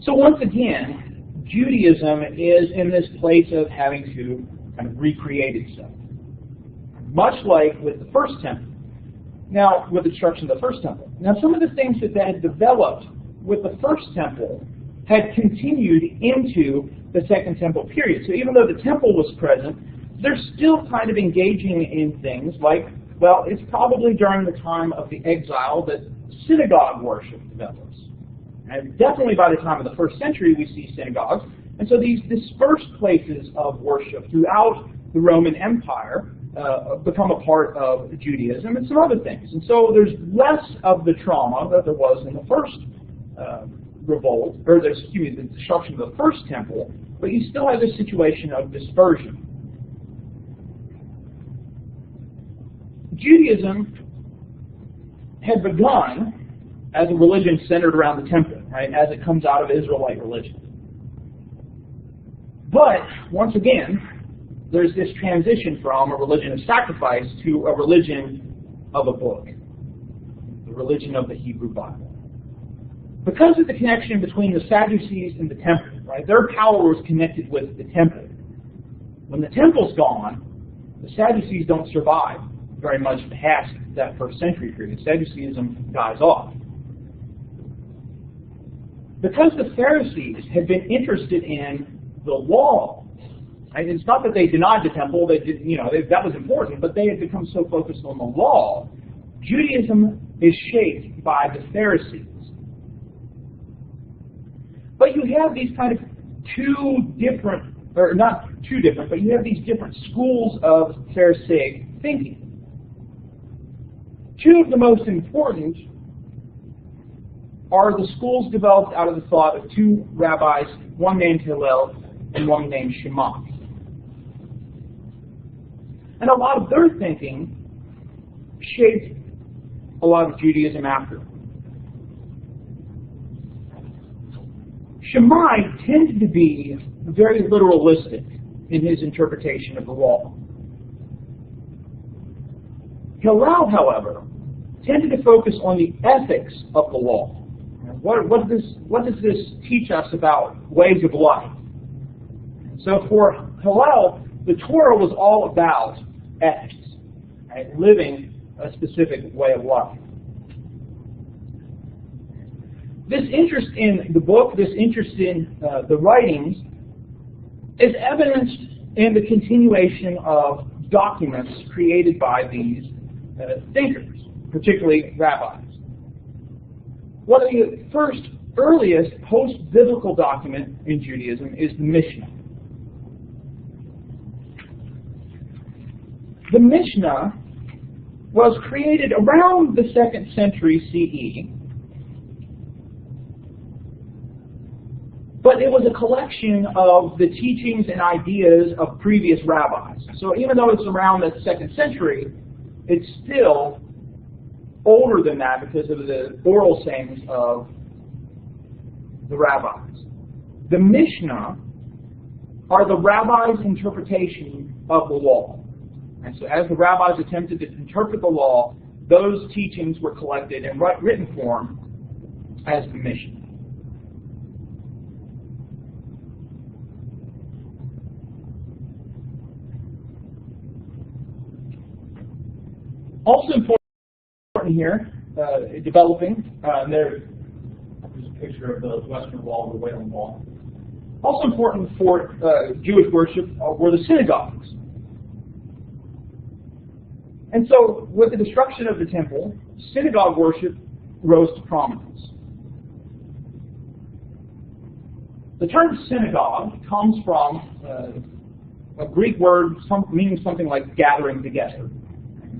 So once again, Judaism is in this place of having to kind of recreate itself, much like with the first temple. Now, with the destruction of the first temple. Now, some of the things that had developed with the first temple had continued into the second temple period. So even though the temple was present, they're still kind of engaging in things like, well, it's probably during the time of the exile that synagogue worship develops. And definitely by the time of the first century, we see synagogues. And so these dispersed places of worship throughout the Roman Empire become a part of Judaism and some other things. And so there's less of the trauma that there was in the first revolt, or the destruction of the first temple, but you still have this situation of dispersion. Judaism had begun as a religion centered around the temple, right, as it comes out of Israelite religion. But, once again, there's this transition from a religion of sacrifice to a religion of a book, the religion of the Hebrew Bible. Because of the connection between the Sadducees and the temple, right, their power was connected with the temple. When the temple's gone, the Sadducees don't survive very much past that first century period. Sadduceeism dies off. Because the Pharisees had been interested in the law, right? It's not that they denied the temple; that was important, but they had become so focused on the law. Judaism is shaped by the Pharisees, but you have these kind of but you have these different schools of Pharisaic thinking. Two of the most important are the schools developed out of the thought of two rabbis, one named Hillel and one named Shammai. And a lot of their thinking shaped a lot of Judaism after. Shammai tended to be very literalistic in his interpretation of the law. Hillel, however, tended to focus on the ethics of the law. What does this teach us about ways of life? So for Hillel, the Torah was all about ethics, right? Living a specific way of life. This interest in the book, this interest in the writings, is evidenced in the continuation of documents created by these thinkers, particularly rabbis. One of the first, earliest post-biblical document in Judaism is the Mishnah. The Mishnah was created around the 2nd century CE, but it was a collection of the teachings and ideas of previous rabbis. So even though it's around the 2nd century, it's still older than that because of the oral sayings of the rabbis. The Mishnah are the rabbis' interpretation of the law. And so as the rabbis attempted to interpret the law, those teachings were collected in written form as the Mishnah. Also important here, developing, there's a picture of the Western Wall, the Wailing Wall. Also important for Jewish worship were the synagogues. And so, with the destruction of the temple, synagogue worship rose to prominence. The term synagogue comes from a Greek word meaning something like gathering together.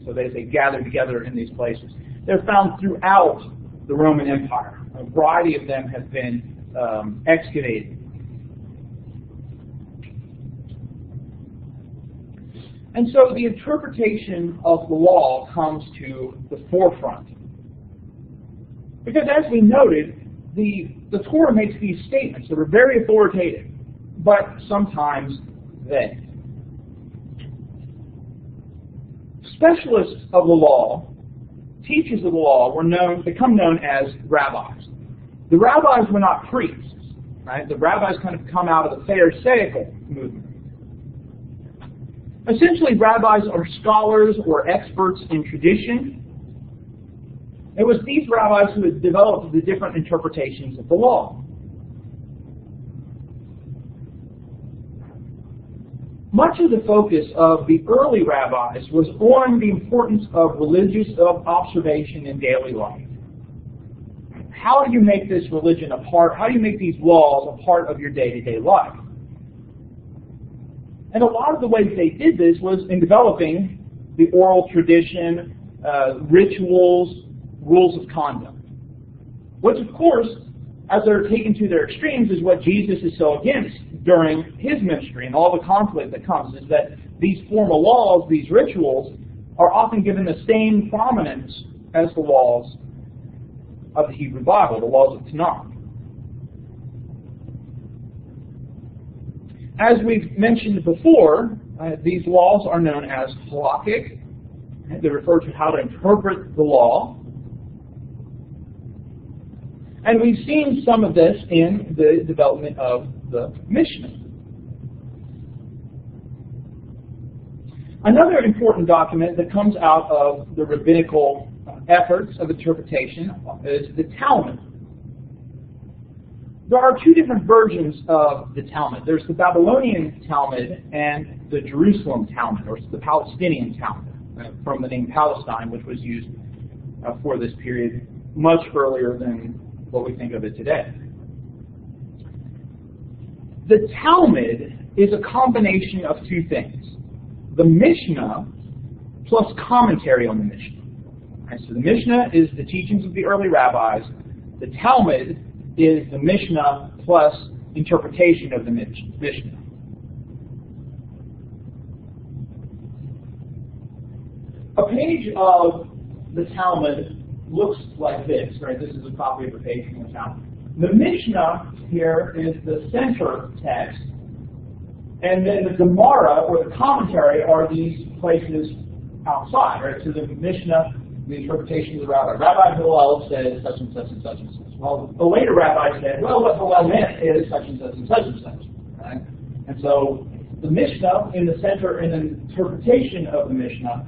So they gather together in these places. They're found throughout the Roman Empire. A variety of them have been excavated. And so the interpretation of the law comes to the forefront. Because as we noted, the Torah makes these statements that are very authoritative, but sometimes vague. Specialists of the law, teachers of the law, become known as rabbis. The rabbis were not priests. Right? The rabbis kind of come out of the Pharisaical movement. Essentially, rabbis are scholars or experts in tradition. It was these rabbis who had developed the different interpretations of the law. Much of the focus of the early rabbis was on the importance of religious observation in daily life. How do you make this religion a part? How do you make these laws a part of your day-to-day life? And a lot of the ways they did this was in developing the oral tradition, rituals, rules of conduct. Which, of course, as they're taken to their extremes, is what Jesus is so against during his ministry and all the conflict that comes, is that these formal laws, these rituals, are often given the same prominence as the laws of the Hebrew Bible, the laws of Tanakh. As we've mentioned before, these laws are known as halakhic. They refer to how to interpret the law. And we've seen some of this in the development of the Mishnah. Another important document that comes out of the rabbinical efforts of interpretation is the Talmud. There are two different versions of the Talmud. There's the Babylonian Talmud and the Jerusalem Talmud, or the Palestinian Talmud, from the name Palestine, which was used for this period much earlier than what we think of it today. The Talmud is a combination of two things. The Mishnah plus commentary on the Mishnah. Right, so the Mishnah is the teachings of the early rabbis. The Talmud is the Mishnah plus interpretation of the Mishnah. A page of the Talmud looks like this, right? This is a copy of a page from the Talmud. The Mishnah here is the center text, and then the Gemara, or the commentary, are these places outside, right? So the Mishnah, the interpretation of the rabbi. Rabbi Hillel says such and such and such and such. Well, the later rabbi said, well, what Hillel meant is such and such and such and such. Right? And so the Mishnah in the center, and the interpretation of the Mishnah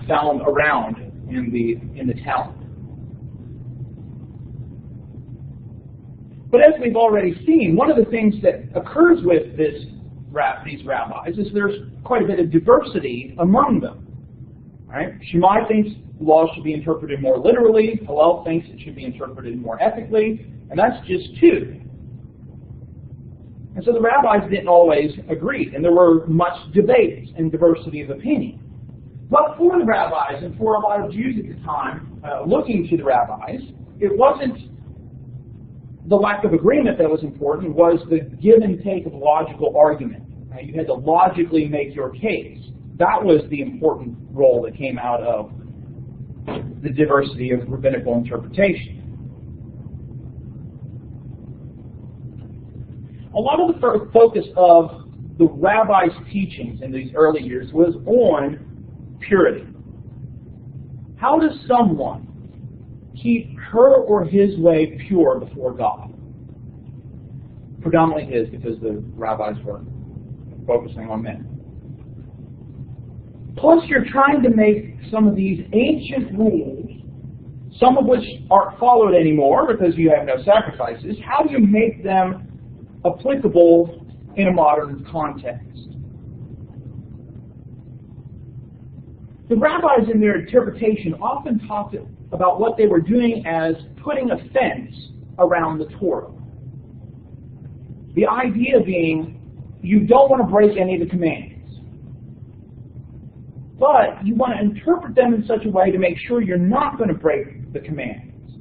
found around in the Talmud. But as we've already seen, one of the things that occurs with these rabbis is there's quite a bit of diversity among them. Right? Shammai thinks laws should be interpreted more literally. Hillel thinks it should be interpreted more ethically. And that's just two. And so the rabbis didn't always agree. And there were much debate and diversity of opinion. But for the rabbis, and for a lot of Jews at the time, looking to the rabbis, it wasn't the lack of agreement that was important, was the give and take of logical argument. Right? You had to logically make your case. That was the important role that came out of the diversity of rabbinical interpretation. A lot of the focus of the rabbis' teachings in these early years was on purity. How does someone keep her or his way pure before God? Predominantly his, because the rabbis were focusing on men. Plus, you're trying to make some of these ancient rules, some of which aren't followed anymore because you have no sacrifices. How do you make them applicable in a modern context? The rabbis in their interpretation often talked about what they were doing as putting a fence around the Torah. The idea being, you don't want to break any of the commands, but you want to interpret them in such a way to make sure you're not going to break the commands.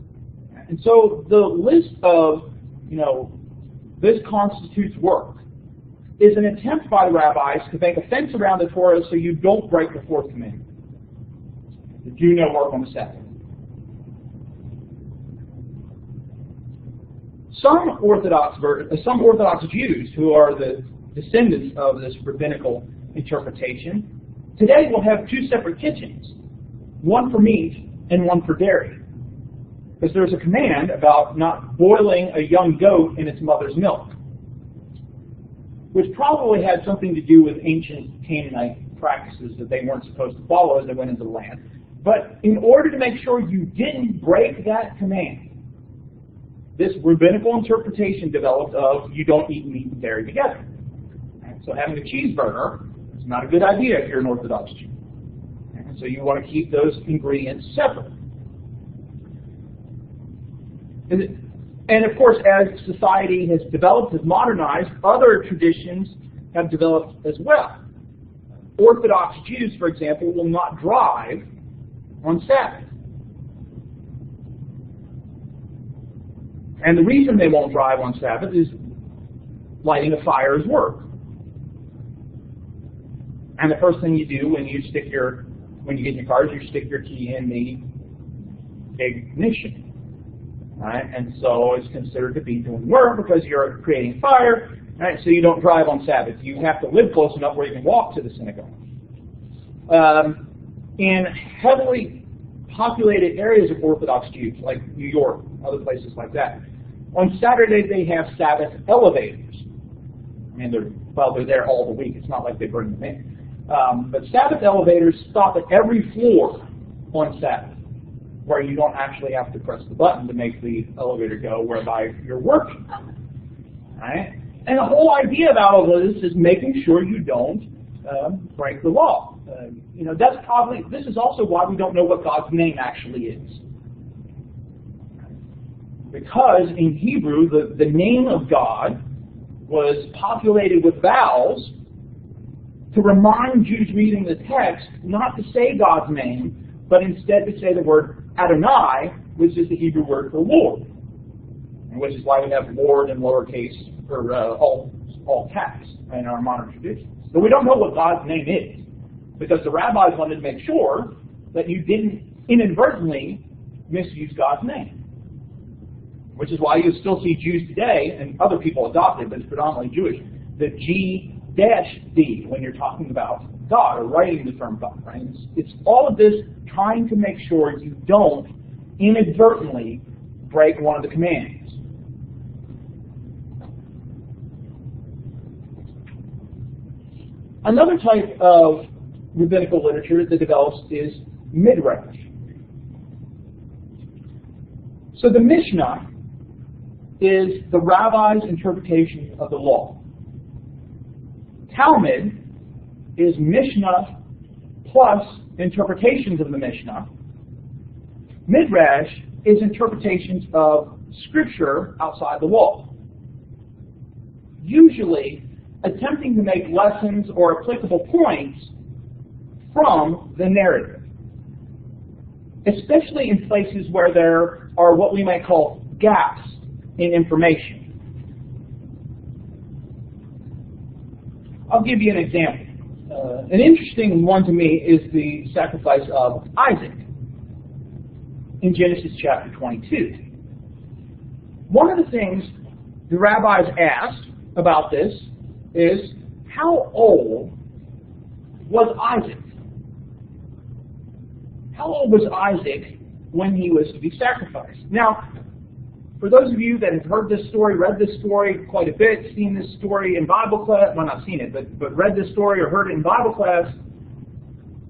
And so the list of, this constitutes work is an attempt by the rabbis to make a fence around the Torah so you don't break the fourth commandment. Do no work on the Sabbath. Some Orthodox Jews who are the descendants of this rabbinical interpretation today will have two separate kitchens, one for meat and one for dairy. Because there's a command about not boiling a young goat in its mother's milk, which probably had something to do with ancient Canaanite practices that they weren't supposed to follow as they went into the land. But in order to make sure you didn't break that command, this rabbinical interpretation developed of you don't eat meat and dairy together. And so having a cheeseburger is not a good idea if you're an Orthodox Jew. And so you want to keep those ingredients separate. And of course, as society has developed, has modernized, other traditions have developed as well. Orthodox Jews, for example, will not drive on Sabbath. And the reason they won't drive on Sabbath is lighting a fire is work. And the first thing you do when you get in your car is you stick your key in the ignition. Right? And so it's considered to be doing work because you're creating fire. Right? So you don't drive on Sabbath. You have to live close enough where you can walk to the synagogue. In heavily populated areas of Orthodox Jews, like New York, other places like that, on Saturday they have Sabbath elevators. I mean, they're there all the week. It's not like they bring them in. But Sabbath elevators stop at every floor on Sabbath, where you don't actually have to press the button to make the elevator go, whereby you're working. Right? And the whole idea about all of this is making sure you don't break the law. This is also why we don't know what God's name actually is. Because in Hebrew, the name of God was populated with vowels to remind Jews reading the text not to say God's name, but instead to say the word Adonai, which is the Hebrew word for Lord, and which is why we have Lord in lowercase or all caps in our modern traditions. So we don't know what God's name is, because the rabbis wanted to make sure that you didn't inadvertently misuse God's name. Which is why you still see Jews today, and other people adopt it, but it's predominantly Jewish, the G-D when you're talking about God or writing the term God. Right? It's all of this trying to make sure you don't inadvertently break one of the commands. Another type of rabbinical literature that develops is midrash. So the Mishnah is the rabbi's interpretation of the law. Talmud is Mishnah plus interpretations of the Mishnah. Midrash is interpretations of Scripture outside the law. Usually attempting to make lessons or applicable points from the narrative, especially in places where there are what we might call gaps in information. I'll give you an example. An interesting one to me is the sacrifice of Isaac in Genesis chapter 22. One of the things the rabbis asked about this is, how old was Isaac? How old was Isaac when he was to be sacrificed? Now, for those of you that have heard this story, read this story quite a bit, seen this story in Bible class, well, not seen it, but read this story or heard it in Bible class,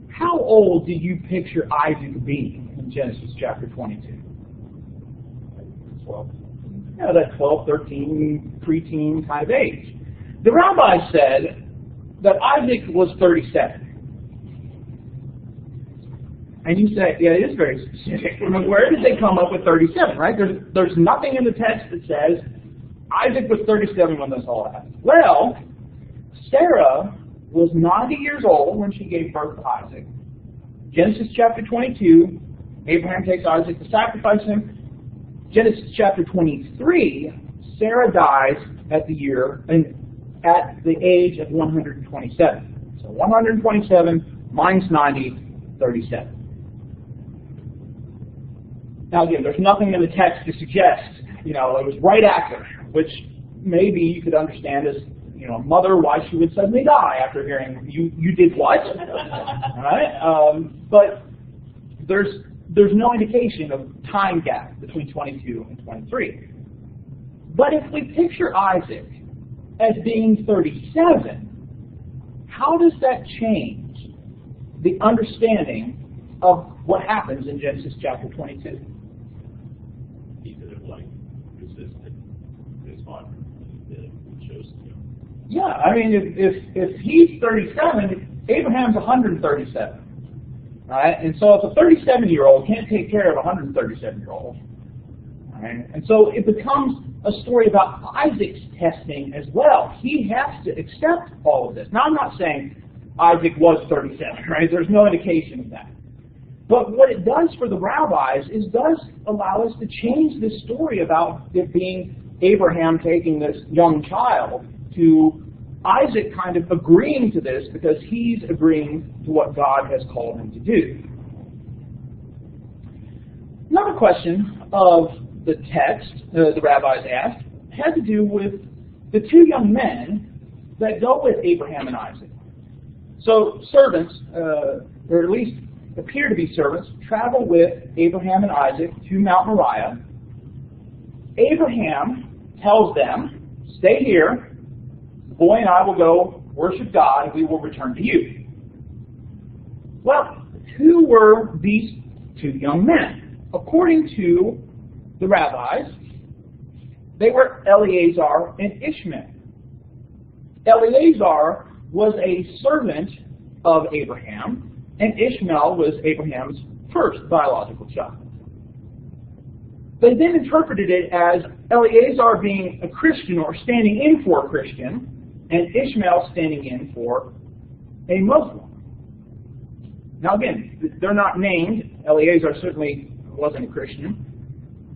how old do you picture Isaac being in Genesis chapter 22? 12. Yeah, that 12, 13, preteen kind of age. The rabbi said that Isaac was 37. And you say, yeah, it is very specific. Where did they come up with 37, right? There's nothing in the text that says Isaac was 37 when this all happened. Well, Sarah was 90 years old when she gave birth to Isaac. Genesis chapter 22, Abraham takes Isaac to sacrifice him. Genesis chapter 23, Sarah dies at the age of 127. So 127 minus 90, 37. Now again, there's nothing in the text to suggest, it was right after, which maybe you could understand as, a mother, why she would suddenly die after hearing, you did what? All right? But there's there's no indication of time gap between 22 and 23. But if we picture Isaac as being 37, how does that change the understanding of what happens in Genesis chapter 22? He could have resisted his father. He chose to. Yeah, I mean, if he's 37, Abraham's 137. Right? And so if a 37-year-old can't take care of a 137-year-old, right? And so it becomes a story about Isaac's testing as well. He has to accept all of this. Now, I'm not saying Isaac was 37, right? There's no indication of that. But what it does for the rabbis is does allow us to change this story about it being Abraham taking this young child to Isaac kind of agreeing to this because he's agreeing to what God has called him to do. Another question of the text the rabbis asked had to do with the two young men that go with Abraham and Isaac. So servants, or at least appear to be servants, travel with Abraham and Isaac to Mount Moriah. Abraham tells them, stay here, the boy and I will go worship God, and we will return to you. Well, who were these two young men? According to the rabbis, they were Eleazar and Ishmael. Eleazar was a servant of Abraham, and Ishmael was Abraham's first biological child. They then interpreted it as Eleazar being a Christian or standing in for a Christian, and Ishmael standing in for a Muslim. Now again, they're not named. Eleazar certainly wasn't a Christian.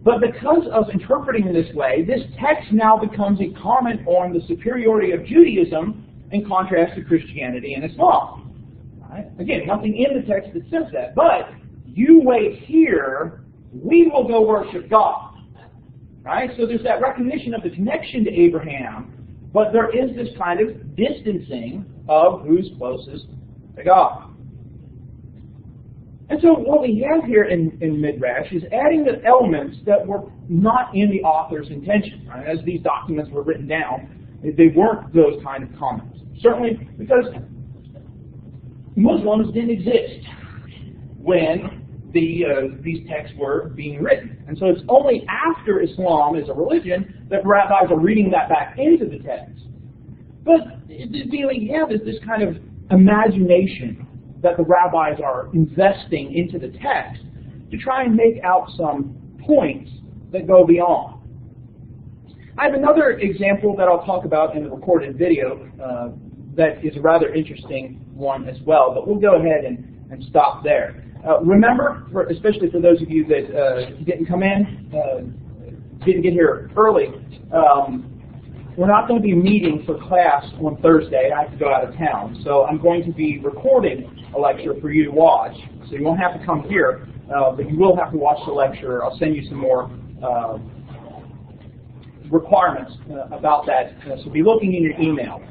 But because of interpreting in this way, this text now becomes a comment on the superiority of Judaism in contrast to Christianity and Islam. Right? Again, nothing in the text that says that. But you wait here, we will go worship God. Right? So there's that recognition of the connection to Abraham, but there is this kind of distancing of who's closest to God. And so what we have here in Midrash is adding the elements that were not in the author's intention. Right? As these documents were written down, they weren't those kind of comments. Certainly because Muslims didn't exist when these texts were being written. And so it's only after Islam as a religion that rabbis are reading that back into the text. But the feeling you have is this kind of imagination that the rabbis are investing into the text to try and make out some points that go beyond. I have another example that I'll talk about in the recorded video that is a rather interesting one as well, but we'll go ahead and stop there. Remember, especially for those of you that didn't come in, didn't get here early, we're not going to be meeting for class on Thursday. I have to go out of town. So I'm going to be recording a lecture for you to watch. So you won't have to come here, but you will have to watch the lecture. I'll send you some more requirements about that. So be looking in your email.